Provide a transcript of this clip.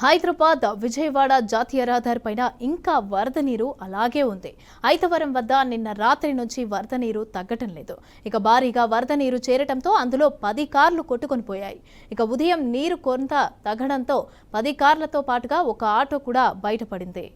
హైదరాబాద్ విజయవాడ జాతీయ రహదారి పైన ఇంకా వరద నీరు అలాగే ఉంది. ఐతవరం వద్ద నిన్న రాత్రి నుంచి వరద నీరు తగ్గటం లేదు. ఇక భారీగా వరద నీరు చేరటంతో అందులో 10 కార్లు కొట్టుకొని పోయాయి. ఇక ఉదయం నీరు కొంత తగ్గడంతో 10 కార్లతో పాటుగా ఒక ఆటో కూడా బయటపడింది.